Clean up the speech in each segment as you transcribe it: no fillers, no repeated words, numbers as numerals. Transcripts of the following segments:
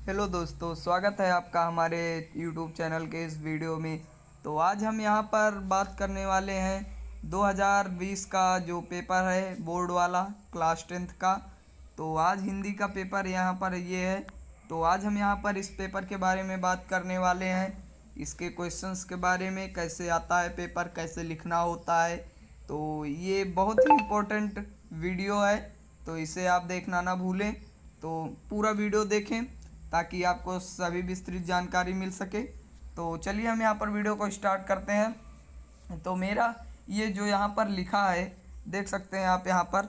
Hello दोस्तों, स्वागत है आपका हमारे यूट्यूब चैनल के इस वीडियो में। तो आज हम यहाँ पर बात करने वाले हैं 2020 का जो पेपर है बोर्ड वाला क्लास 10th का। तो आज हिंदी का पेपर यहाँ पर ये है। तो आज हम यहाँ पर इस पेपर के बारे में बात करने वाले हैं, इसके क्वेश्चंस के बारे में, कैसे आता है पेपर, कैसे लिखना होता है। तो ये बहुत ही इम्पोर्टेंट वीडियो है, तो इसे आप देखना ना भूलें। तो पूरा वीडियो देखें ताकि आपको सभी विस्तृत जानकारी मिल सके। तो चलिए हम यहाँ पर वीडियो को स्टार्ट करते हैं। तो मेरा ये जो यहाँ पर लिखा है देख सकते हैं आप, यहाँ पर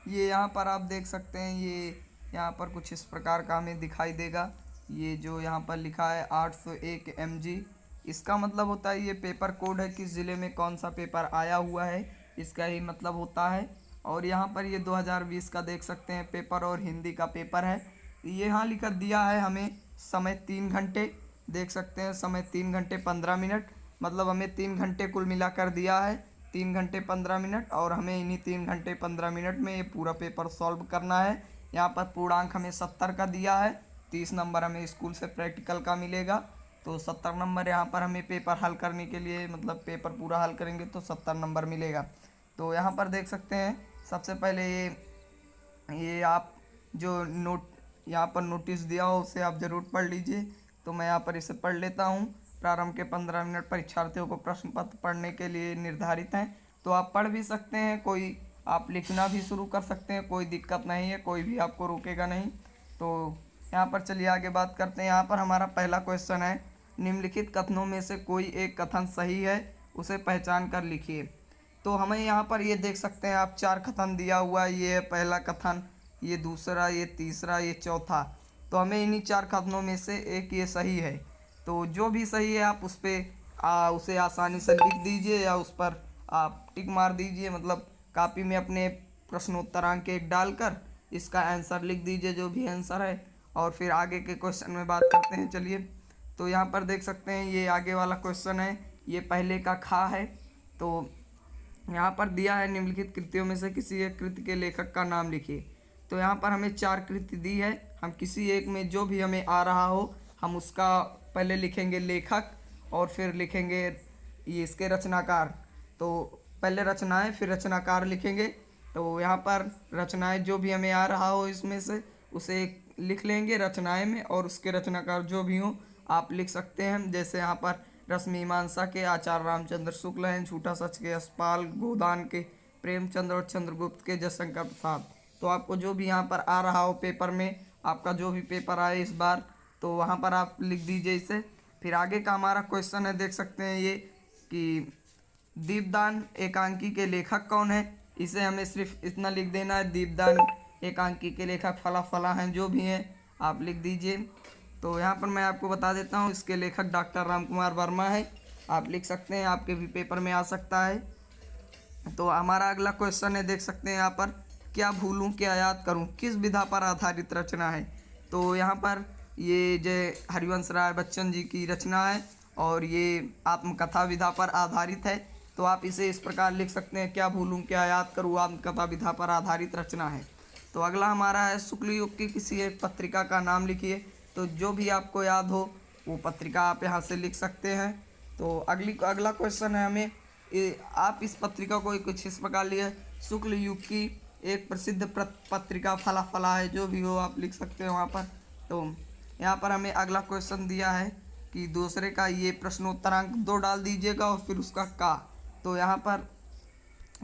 ये यहाँ पर आप देख सकते हैं, ये यहाँ पर कुछ इस प्रकार का हमें दिखाई देगा। ये जो यहाँ पर लिखा है 801 mg, इसका मतलब होता है ये पेपर कोड है, किस ज़िले में कौन सा पेपर आया हुआ है, इसका ही मतलब होता है। और यहाँ पर ये 2020 का देख सकते हैं पेपर और हिंदी का पेपर है। ये यहाँ लिखा दिया है हमें समय 3 घंटे, देख सकते हैं समय 3 घंटे 15 मिनट, मतलब हमें 3 घंटे कुल मिलाकर दिया है, 3 घंटे 15 मिनट। और हमें इन्हीं 3 घंटे 15 मिनट में ये पूरा पेपर सॉल्व करना है। यहाँ पर पूर्णांक हमें 70 का दिया है, 30 नंबर हमें स्कूल से प्रैक्टिकल का मिलेगा। तो 70 नंबर यहाँ पर हमें पेपर हल करने के लिए, मतलब पेपर पूरा हल करेंगे तो 70 नंबर मिलेगा। तो यहाँ पर देख सकते हैं सबसे पहले ये आप जो नोट यहाँ पर नोटिस दिया हो उसे आप ज़रूर पढ़ लीजिए। तो मैं यहाँ पर इसे पढ़ लेता हूँ। प्रारंभ के 15 मिनट परीक्षार्थियों को प्रश्न पत्र पढ़ने के लिए निर्धारित हैं। तो आप पढ़ भी सकते हैं, कोई आप लिखना भी शुरू कर सकते हैं, कोई दिक्कत नहीं है, कोई भी आपको रोकेगा नहीं। तो यहाँ पर चलिए आगे बात करते हैं। यहाँ पर हमारा पहला क्वेश्चन है, निम्नलिखित कथनों में से कोई एक कथन सही है, उसे पहचान कर लिखिए। तो हमें यहाँ पर ये देख सकते हैं आप, 4 कथन दिया हुआ है। ये है पहला कथन, ये दूसरा, ये तीसरा, ये चौथा। तो हमें इन्हीं 4 कथनों में से एक ये सही है। तो जो भी सही है आप उस पर उसे आसानी से लिख दीजिए या उस पर आप टिक मार दीजिए, मतलब कापी में अपने प्रश्नोत्तरांक एक डालकर इसका आंसर लिख दीजिए जो भी आंसर है। और फिर आगे के क्वेश्चन में बात करते हैं। चलिए, तो यहाँ पर देख सकते हैं ये आगे वाला क्वेश्चन है, ये पहले का खा है। तो यहाँ पर दिया है निम्नलिखित कृतियों में से किसी एक कृति के लेखक का नाम लिखिए। तो यहाँ पर हमें 4 कृति दी है, हम किसी एक में जो भी हमें आ रहा हो हम उसका पहले लिखेंगे लेखक और फिर लिखेंगे ये इसके रचनाकार। तो पहले रचनाएं फिर रचनाकार लिखेंगे। तो यहाँ पर रचनाएं जो भी हमें आ रहा हो इसमें से उसे लिख लेंगे रचनाएं में, और उसके रचनाकार जो भी हों आप लिख सकते हैं। जैसे यहाँ पर रश्मिमांसा के आचार्य रामचंद्र शुक्ल हैं, झूठा सच के यशपाल, गोदान के प्रेमचंद्र और चंद्रगुप्त के जयशंकर प्रसाद। तो आपको जो भी यहाँ पर आ रहा हो पेपर में, आपका जो भी पेपर आए इस बार, तो वहाँ पर आप लिख दीजिए इसे। फिर आगे का हमारा क्वेश्चन है, देख सकते हैं ये कि दीपदान एकांकी के लेखक कौन है। इसे हमें सिर्फ इतना लिख देना है, दीपदान एकांकी के लेखक फला फला हैं, जो भी हैं आप लिख दीजिए। तो यहाँ पर मैं आपको बता देता हूँ, इसके लेखक डॉक्टर राम कुमार वर्मा है, आप लिख सकते हैं, आपके भी पेपर में आ सकता है। तो हमारा अगला क्वेश्चन है, देख सकते हैं यहाँ पर, क्या भूलूं क्या याद करूं किस विधा पर आधारित रचना है। तो यहाँ पर ये जय हरिवंश राय बच्चन जी की रचना है और ये आत्मकथा विधा पर आधारित है। तो आप इसे इस प्रकार लिख सकते हैं, क्या भूलूं क्या याद करूं आत्मकथा विधा पर आधारित रचना है। तो अगला हमारा है, शुक्ल युग की किसी एक पत्रिका का नाम लिखिए। तो जो भी आपको याद हो वो पत्रिका आप यहाँ से लिख सकते हैं। तो अगला क्वेश्चन है हमें, आप इस पत्रिका को कुछ इस प्रकार लिए, शुक्ल युग की एक प्रसिद्ध पत्रिका फला फला है, जो भी हो आप लिख सकते हैं वहाँ पर। तो यहाँ पर हमें अगला क्वेश्चन दिया है कि दूसरे का ये प्रश्नोत्तरांक 2 डाल दीजिएगा और फिर उसका का। तो यहाँ पर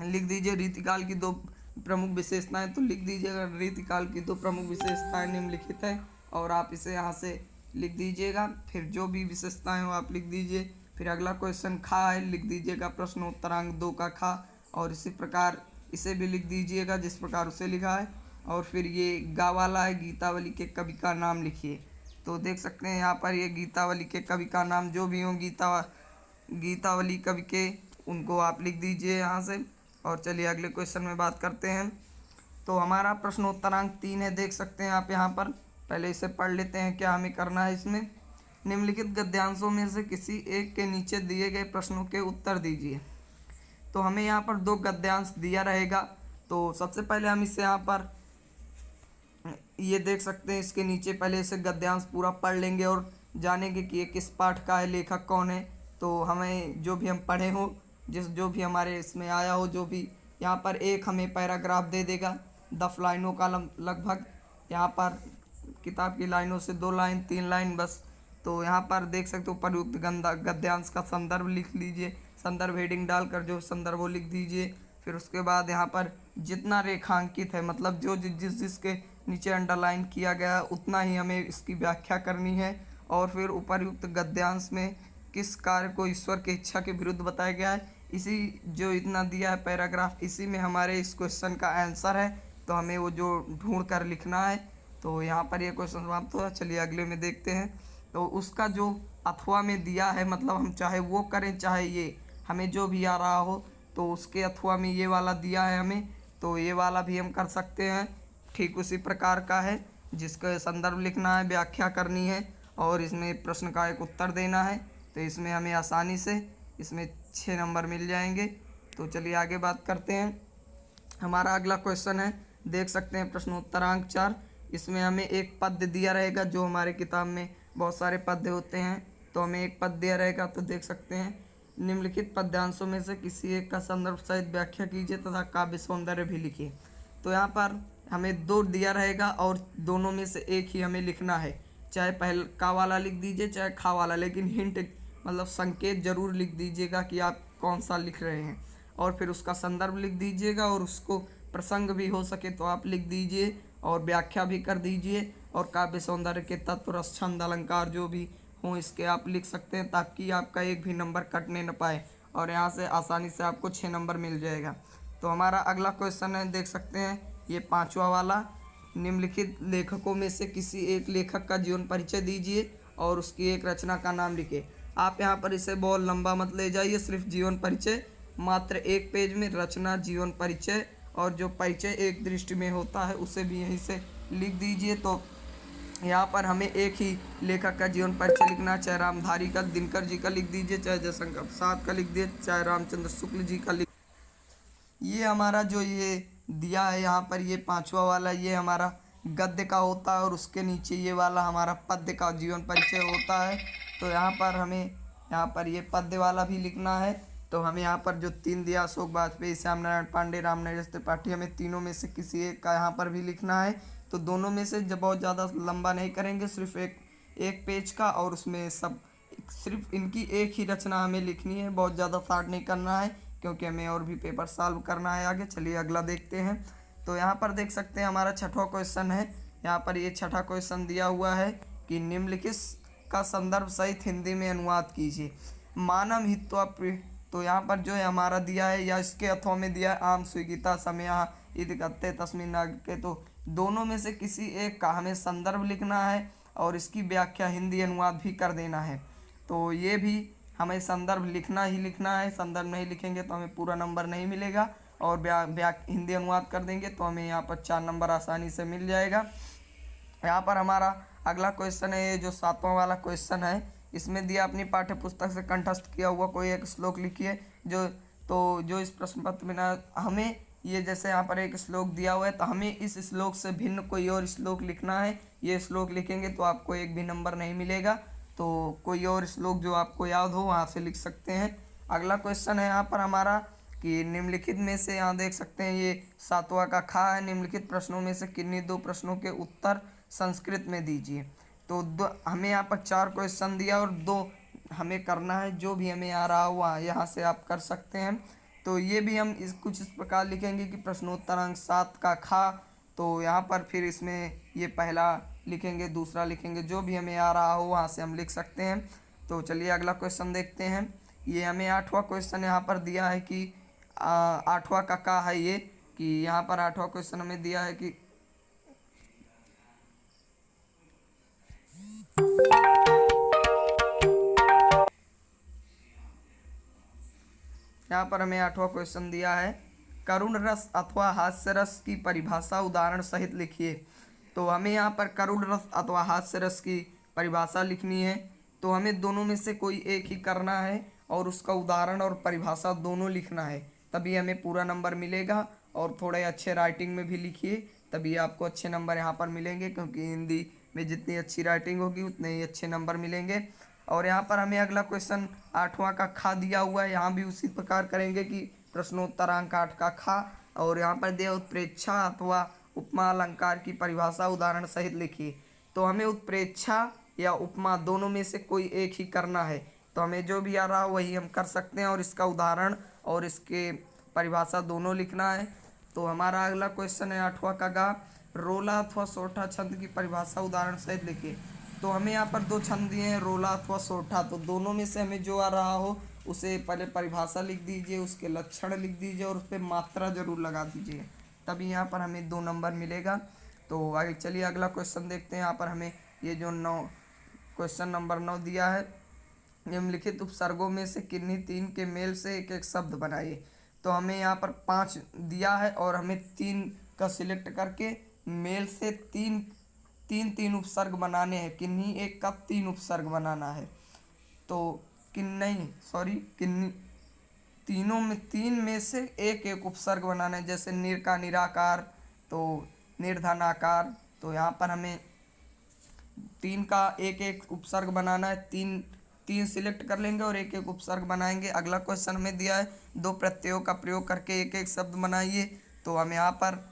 लिख दीजिए रीतिकाल की 2 प्रमुख विशेषताएं। तो लिख दीजिएगा रीतिकाल की 2 प्रमुख विशेषताएं निम्नलिखित है, और आप इसे यहाँ से लिख दीजिएगा। फिर जो भी विशेषताएं हो आप लिख दीजिए। फिर अगला क्वेश्चन खा है, लिख दीजिएगा प्रश्नोत्तरांक 2 का खा, और इसी प्रकार इसे भी लिख दीजिएगा जिस प्रकार उसे लिखा है। और फिर ये गा वाला है, गीतावली के कवि का नाम लिखिए। तो देख सकते हैं यहाँ पर ये गीतावली के कवि का नाम जो भी हो गीतावली कवि के, उनको आप लिख दीजिए यहाँ से। और चलिए अगले क्वेश्चन में बात करते हैं। तो हमारा प्रश्नोत्तरांक 3 है, देख सकते हैं आप यहाँ पर। पहले इसे पढ़ लेते हैं क्या हमें करना है इसमें। निम्नलिखित गद्यांशों में से किसी एक के नीचे दिए गए प्रश्नों के उत्तर दीजिए। तो हमें यहाँ पर 2 गद्यांश दिया रहेगा। तो सबसे पहले हम इसे यहाँ पर ये देख सकते हैं, इसके नीचे पहले से गद्यांश पूरा पढ़ लेंगे और जानेंगे कि ये किस पाठ का है, लेखक कौन है। तो हमें जो भी हम पढ़े हो, जो भी हमारे इसमें आया हो, जो भी यहाँ पर एक हमें पैराग्राफ दे देगा 10 लाइनों का लगभग। यहाँ पर किताब की लाइनों से 2 लाइन 3 लाइन बस। तो यहाँ पर देख सकते हो, प्रयुक्त गद्यांश का संदर्भ लिख लीजिए, संदर्भ हेडिंग डालकर जो संदर्भ वो लिख दीजिए। फिर उसके बाद यहाँ पर जितना रेखांकित है, मतलब जो जिसके नीचे अंडरलाइन किया गया है, उतना ही हमें इसकी व्याख्या करनी है। और फिर उपर्युक्त गद्यांश में किस कार्य को ईश्वर की इच्छा के विरुद्ध बताया गया है, इसी जो इतना दिया है पैराग्राफ, इसी में हमारे इस क्वेश्चन का आंसर है। तो हमें वो जो ढूंढ कर लिखना है। तो यहाँ पर ये क्वेश्चन समाप्त हुआ। चलिए अगले में देखते हैं। तो उसका जो अथवा में दिया है, मतलब हम चाहे वो करें चाहे ये, हमें जो भी आ रहा हो, तो उसके अथवा में ये वाला दिया है हमें, तो ये वाला भी हम कर सकते हैं। ठीक उसी प्रकार का है, जिसका संदर्भ लिखना है, व्याख्या करनी है और इसमें प्रश्न का एक उत्तर देना है। तो इसमें हमें आसानी से इसमें 6 नंबर मिल जाएंगे। तो चलिए आगे बात करते हैं। हमारा अगला क्वेश्चन है, देख सकते हैं प्रश्नोत्तरांक 4। इसमें हमें एक पद्य दिया रहेगा, जो हमारे किताब में बहुत सारे पद्य होते हैं, तो हमें एक पद्य दिया रहेगा। तो देख सकते हैं, निम्नलिखित पद्यांशों में से किसी एक का संदर्भ सहित व्याख्या कीजिए तथा काव्य सौंदर्य भी लिखिए। तो यहाँ पर हमें 2 दिया रहेगा और दोनों में से एक ही हमें लिखना है। चाहे पहले का वाला लिख दीजिए चाहे खा वाला, लेकिन हिंट मतलब संकेत जरूर लिख दीजिएगा कि आप कौन सा लिख रहे हैं। और फिर उसका संदर्भ लिख दीजिएगा और उसको प्रसंग भी हो सके तो आप लिख दीजिए और व्याख्या भी कर दीजिए। और काव्य सौंदर्य के तत्व, रस, छंद, अलंकार जो भी हों इसके आप लिख सकते हैं, ताकि आपका एक भी नंबर कटने न पाए और यहाँ से आसानी से आपको 6 नंबर मिल जाएगा। तो हमारा अगला क्वेश्चन है, देख सकते हैं ये 5वां वाला। निम्नलिखित लेखकों में से किसी एक लेखक का जीवन परिचय दीजिए और उसकी एक रचना का नाम लिखिए। आप यहाँ पर इसे बहुत लंबा मत ले जाइए, सिर्फ जीवन परिचय मात्र 1 पेज में, रचना, जीवन परिचय और जो परिचय एक दृष्टि में होता है उसे भी यहीं से लिख दीजिए। तो यहाँ पर हमें एक ही लेखक का जीवन परिचय लिखना, चाहे रामधारी का, दिनकर जी का लिख दीजिए, चाहे जयशंकर प्रसाद का लिख दीजिए, चाहे रामचंद्र शुक्ल जी का लिख। ये हमारा जो ये दिया है यहाँ पर, ये 5वां वाला, ये हमारा गद्य का होता है और उसके नीचे ये वाला हमारा पद्य का जीवन परिचय होता है। तो यहाँ पर हमें यहाँ पर ये पद्य वाला भी लिखना है। तो हमें यहाँ पर जो 3 दिया, अशोक वाजपेयी, श्याम नारायण पांडे, रामनरेश त्रिपाठी, हमें तीनों में से किसी एक का यहाँ पर भी लिखना है। तो दोनों में से जब बहुत ज़्यादा लंबा नहीं करेंगे, सिर्फ एक पेज का, और उसमें सब सिर्फ इनकी एक ही रचना हमें लिखनी है, बहुत ज़्यादा शार्ट नहीं करना है क्योंकि हमें और भी पेपर सॉल्व करना है आगे। चलिए अगला देखते हैं। तो यहाँ पर देख सकते हैं हमारा 6वां क्वेश्चन है। यहाँ पर ये 6ठा क्वेश्चन दिया हुआ है कि निम्नलिखित का संदर्भ सहित हिंदी में अनुवाद कीजिए। मानव हित्वा। तो यहाँ पर जो है हमारा दिया है या इसके अथवा में दिया है, आम स्वीगिता समया इति कत्ते तस्मिन् के। तो दोनों में से किसी एक का हमें संदर्भ लिखना है और इसकी व्याख्या हिंदी अनुवाद भी कर देना है। तो ये भी हमें संदर्भ लिखना ही लिखना है, संदर्भ नहीं लिखेंगे तो हमें पूरा नंबर नहीं मिलेगा। और हिंदी अनुवाद कर देंगे तो हमें यहाँ पर 4 नंबर आसानी से मिल जाएगा। यहाँ पर हमारा अगला क्वेश्चन है, ये जो 7वां वाला क्वेश्चन है, इसमें दिया अपनी पाठ्य पुस्तक से कंठस्थ किया हुआ कोई एक श्लोक लिखिए। जो इस प्रश्न पत्र में ना, हमें ये जैसे यहाँ पर एक श्लोक दिया हुआ है तो हमें इस श्लोक से भिन्न कोई और श्लोक लिखना है। ये श्लोक लिखेंगे तो आपको एक भी नंबर नहीं मिलेगा। तो कोई और श्लोक जो आपको याद हो वहाँ से लिख सकते हैं। अगला क्वेश्चन है यहाँ पर हमारा कि निम्नलिखित में से, यहाँ देख सकते हैं ये 7वां का खा है, निम्नलिखित प्रश्नों में से किन्हीं 2 प्रश्नों के उत्तर संस्कृत में दीजिए। तो हमें यहाँ पर 4 क्वेश्चन दिया और 2 हमें करना है। जो भी हमें आ रहा हुआ यहाँ से आप कर सकते हैं। तो ये भी हम कुछ इस प्रकार लिखेंगे कि प्रश्नोत्तरांक 7 का खा। तो यहाँ पर फिर इसमें ये पहला लिखेंगे, दूसरा लिखेंगे, जो भी हमें आ रहा हो वहाँ से हम लिख सकते हैं। तो चलिए अगला क्वेश्चन देखते हैं। ये हमें 8वां क्वेश्चन यहाँ पर दिया है कि 8वां का है ये, कि यहाँ पर 8वां क्वेश्चन हमें दिया है कि यहाँ पर हमें 8वां क्वेश्चन दिया है, करुण रस अथवा हास्य रस की परिभाषा उदाहरण सहित लिखिए। तो हमें यहाँ पर करुण रस अथवा हास्य रस की परिभाषा लिखनी है। तो हमें दोनों में से कोई एक ही करना है और उसका उदाहरण और परिभाषा दोनों लिखना है, तभी हमें पूरा नंबर मिलेगा। और थोड़े अच्छे राइटिंग में भी लिखिए तभी आपको अच्छे नंबर यहाँ पर मिलेंगे, क्योंकि हिंदी में जितनी अच्छी राइटिंग होगी उतने ही अच्छे नंबर मिलेंगे। और यहाँ पर हमें अगला क्वेश्चन 8वां का खा दिया हुआ है, यहाँ भी उसी प्रकार करेंगे कि प्रश्नोत्तरांक 8 का खा। और यहाँ पर दिया उत्प्रेक्षा अथवा उपमा अलंकार की परिभाषा उदाहरण सहित लिखिए। तो हमें उत्प्रेक्षा या उपमा दोनों में से कोई एक ही करना है, तो हमें जो भी आ रहा वही हम कर सकते हैं, और इसका उदाहरण और इसके परिभाषा दोनों लिखना है। तो हमारा अगला क्वेश्चन है 8वां का गा, रोला अथवा सोठा छंद की परिभाषा उदाहरण सहित लिखिए। तो हमें यहाँ पर दो छंद दिए हैं, रोला अथवा सोठा, तो दोनों में से हमें जो आ रहा हो उसे पहले परिभाषा लिख दीजिए, उसके लक्षण लिख दीजिए और उस पर मात्रा जरूर लगा दीजिए, तभी यहाँ पर हमें 2 नंबर मिलेगा। तो आगे चलिए अगला क्वेश्चन देखते हैं। यहाँ पर हमें ये जो क्वेश्चन नंबर 9 दिया है, निम्नलिखित उपसर्गों में से किन्हीं 3 के मेल से एक एक शब्द बनाइए। तो हमें यहाँ पर 5 दिया है और हमें 3 का सिलेक्ट करके मेल से तीन उपसर्ग बनाने हैं, किन्हीं एक का 3 उपसर्ग बनाना है। तो तीन में से एक एक उपसर्ग बनाना है, जैसे निर का निराकार, तो निर्धनाकार। तो यहाँ पर हमें 3 का एक एक उपसर्ग बनाना है, तीन सिलेक्ट कर लेंगे और एक एक उपसर्ग बनाएंगे। अगला क्वेश्चन में दिया है 2 प्रत्ययों का प्रयोग करके एक एक शब्द बनाइए। तो हम यहाँ पर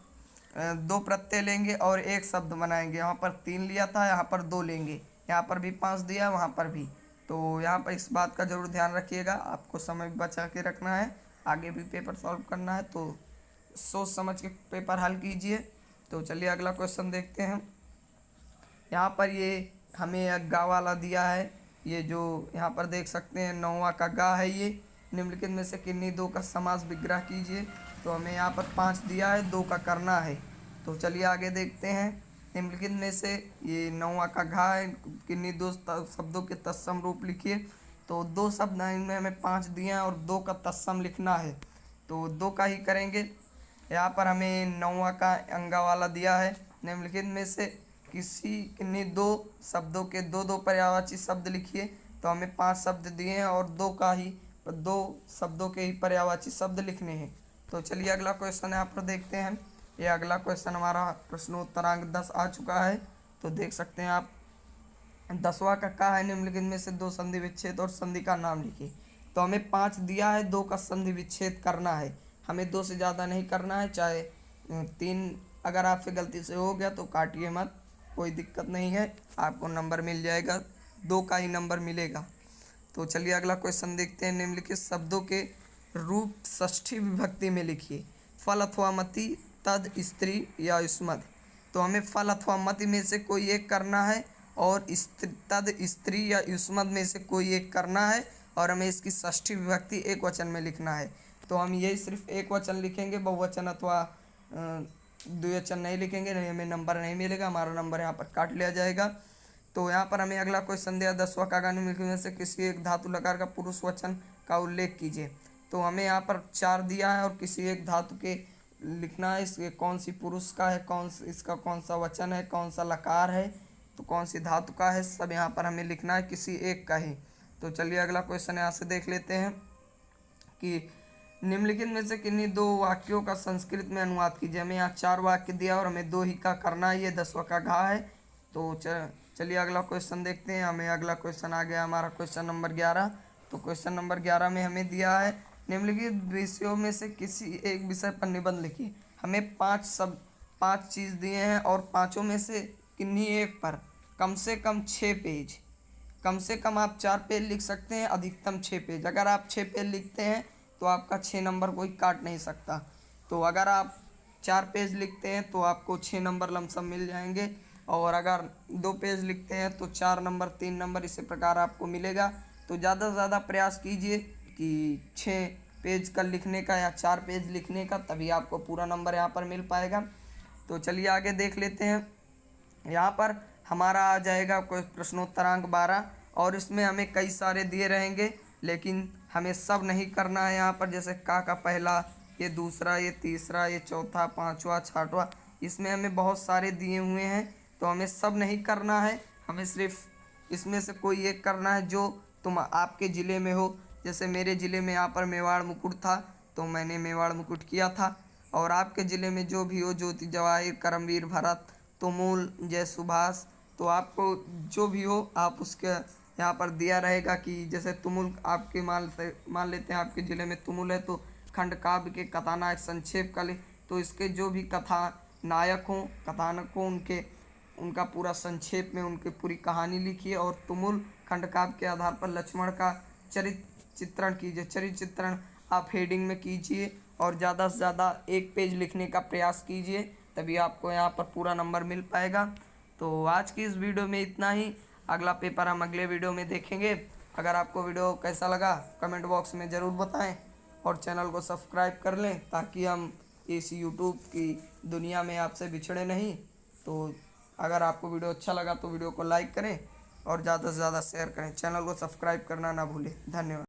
2 प्रत्यय लेंगे और एक शब्द बनाएंगे। यहाँ पर 3 लिया था, यहाँ पर 2 लेंगे, यहाँ पर भी 5 दिया, वहाँ पर भी। तो यहाँ पर इस बात का जरूर ध्यान रखिएगा, आपको समय बचा के रखना है, आगे भी पेपर सॉल्व करना है, तो सोच समझ के पेपर हल कीजिए। तो चलिए अगला क्वेश्चन देखते हैं। यहाँ पर ये हमें एक गा वाला दिया है, ये जो यहाँ पर देख सकते हैं 9वां का गा है। ये निम्नलिखित में से किन्हीं 2 का समास विग्रह कीजिए। तो हमें यहाँ पर 5 दिया है, 2 का करना है। तो चलिए आगे देखते हैं। निम्नलिखित में से ये 9वां का घा है, किन्हीं 2 शब्दों के तत्सम रूप लिखिए। तो 2 शब्द हैं, इनमें हमें 5 दिए हैं और 2 का तत्सम लिखना है, तो 2 का ही करेंगे। यहाँ पर हमें 9वां का अंगा वाला दिया है, निम्नलिखित में से किन्हीं 2 शब्दों के 2 पर्यायवाची शब्द लिखिए। तो हमें 5 शब्द दिए हैं और 2 शब्दों के ही पर्यायवाची शब्द लिखने हैं। तो चलिए अगला क्वेश्चन यहाँ पर देखते हैं। ये अगला क्वेश्चन हमारा प्रश्नोत्तरांक 10 आ चुका है। तो देख सकते हैं आप 10वां का है, निम्नलिखित में से 2 संधि विच्छेद और संधि का नाम लिखिए। तो हमें 5 दिया है, 2 का संधि विच्छेद करना है, हमें 2 से ज़्यादा नहीं करना है, चाहे 3 अगर आपसे गलती से हो गया तो काटिए मत, कोई दिक्कत नहीं है, आपको नंबर मिल जाएगा, 2 का ही नंबर मिलेगा। तो चलिए अगला क्वेश्चन देखते हैं। निम्नलिखित शब्दों के रूप षष्ठी विभक्ति में लिखिए। फल अथवा मति, तद, स्त्री या युष्मद्। तो हमें फल अथवा मति में से कोई एक करना है और तद, स्त्री या युष्मद् में से कोई एक करना है, और हमें इसकी षष्ठी विभक्ति एक वचन में लिखना है। तो हम यही सिर्फ एक वचन लिखेंगे, बहुवचन अथवा द्विवचन नहीं लिखेंगे, नहीं हमें नंबर नहीं मिलेगा, हमारा नंबर यहाँ पर काट लिया जाएगा। तो यहाँ पर हमें अगला क्वेश्चन दिया 10वां का निम्नलिखित में से किसी एक धातु लकार का पुरुष वचन का उल्लेख कीजिए। तो हमें यहाँ पर 4 दिया है और किसी एक धातु के लिखना है, इसके कौन सी पुरुष का है, इसका कौन सा वचन है, कौन सा लकार है, तो कौन सी धातु का है, सब यहाँ पर हमें लिखना है, किसी एक का ही। तो चलिए अगला क्वेश्चन यहाँ से देख लेते हैं कि निम्नलिखित में से किन्हीं 2 वाक्यों का संस्कृत में अनुवाद कीजिए। हमें यहाँ 4 वाक्य दिया और हमें 2 ही का करना है, ये 10वां का घा है। तो चलिए अगला क्वेश्चन देखते हैं। हमें अगला क्वेश्चन आ गया हमारा क्वेश्चन नंबर 11। तो क्वेश्चन नंबर 11 में हमें दिया है निम्नलिखित विषयों में से किसी एक विषय पर निबंध लिखिए। हमें 5 चीज़ दिए हैं और 5 में से किन्हीं एक पर कम से कम 6 पेज, कम से कम आप 4 पेज लिख सकते हैं, अधिकतम 6 पेज। अगर आप 6 पेज लिखते हैं तो आपका 6 नंबर कोई काट नहीं सकता। तो अगर आप 4 पेज लिखते हैं तो आपको 6 नंबर लमसम मिल जाएंगे, और अगर 2 पेज लिखते हैं तो 4 नंबर, 3 नंबर, इसी प्रकार आपको मिलेगा। तो ज़्यादा से ज़्यादा प्रयास कीजिए कि 6 पेज का लिखने का या 4 पेज लिखने का, तभी आपको पूरा नंबर यहाँ पर मिल पाएगा। तो चलिए आगे देख लेते हैं। यहाँ पर हमारा आ जाएगा कोई प्रश्नोत्तरांक 12, और इसमें हमें कई सारे दिए रहेंगे, लेकिन हमें सब नहीं करना है। यहाँ पर जैसे का पहला, ये दूसरा, ये तीसरा, ये चौथा, 5वां, 6वां, इसमें हमें बहुत सारे दिए हुए हैं, तो हमें सब नहीं करना है, हमें सिर्फ इसमें से कोई एक करना है जो आपके ज़िले में हो। जैसे मेरे ज़िले में यहाँ पर मेवाड़ मुकुट था, तो मैंने मेवाड़ मुकुट किया था। और आपके ज़िले में जो भी हो, ज्योति जवाहिर, करमवीर, भरत, तुमुल, जय सुभाष, तो आपको जो भी हो आप उसके यहाँ पर दिया रहेगा कि जैसे तुमुल आपके मान लेते हैं आपके ज़िले में तुमुल है, तो खंड काव्य के कथानायक संक्षेप का तो इसके जो भी कथा नायक हों, कथानक हों, उनका पूरा संक्षेप में उनकी पूरी कहानी लिखिए। और तुमुल खंड काव्य के आधार पर लक्ष्मण का चरित्र चित्रण कीजिए। चरित्र चित्रण आप हेडिंग में कीजिए और ज़्यादा से ज़्यादा 1 पेज लिखने का प्रयास कीजिए, तभी आपको यहाँ पर पूरा नंबर मिल पाएगा। तो आज की इस वीडियो में इतना ही। अगला पेपर हम अगले वीडियो में देखेंगे। अगर आपको वीडियो कैसा लगा कमेंट बॉक्स में ज़रूर बताएं और चैनल को सब्सक्राइब कर लें ताकि हम इस यूट्यूब की दुनिया में आपसे बिछड़े नहीं। तो अगर आपको वीडियो अच्छा लगा तो वीडियो को लाइक करें और ज़्यादा से ज़्यादा शेयर करें। चैनल को सब्सक्राइब करना ना भूलें। धन्यवाद।